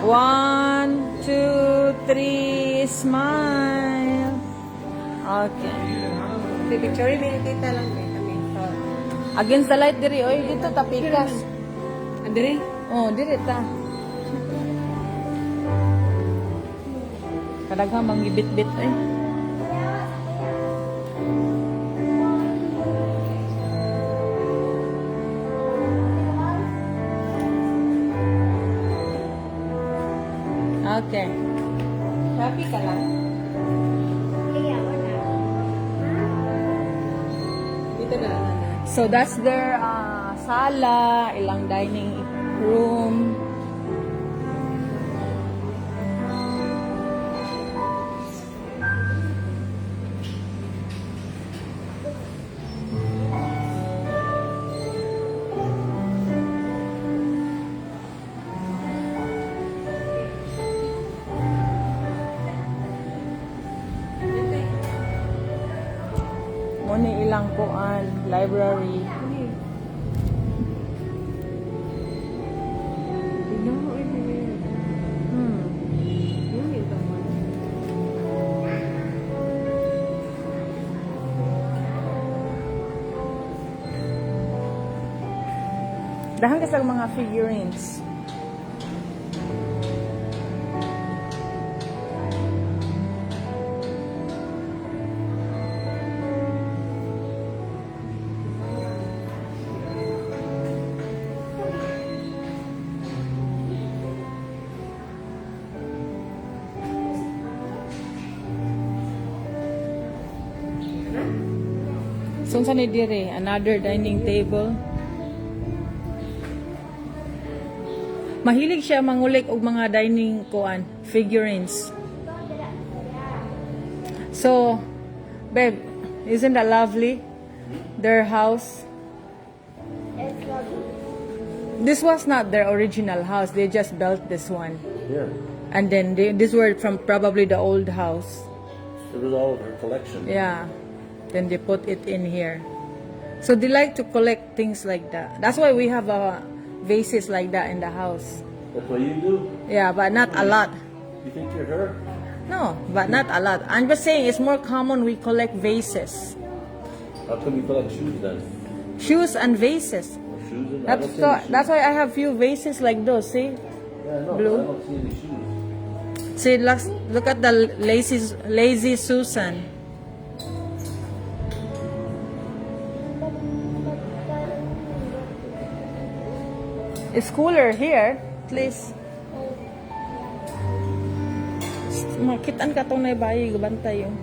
1, 2, 3, smile. Okay. Picture ni tita lang kami. Against the light diri, oy dito tapikas. Andre? Oh, diri ta. Kadaghan manggibit-bit ay. Okay. Happy ka lang. Dito na lang. So that's their sala, ilang dining room. Muni ilang kuan, library. Dahan ka sa mga figurines. So, saan ni dire? Another dining table. Mahilig siya mangulik og mga dining kuan, figurines. So, babe, isn't that lovely? Their house. This was not their original house. They just built this one. Yeah. And then these were from probably the old house. It was all of her collection. Yeah. Then they put it in here. So they like to collect things like that. That's why we have vases like that in the house. That's what you do? Yeah, but not a lot. You think you're her? No, but not a lot. I'm just saying it's more common we collect vases. How come you collect shoes then? Shoes and vases. Shoes and I don't see any shoes. That's why I have few vases like those, see? Yeah, no, blue. I don't see any shoes. See, look at the lazy Susan. It's cooler here, at least. Makitaan ka itong naibayi, bantay yung.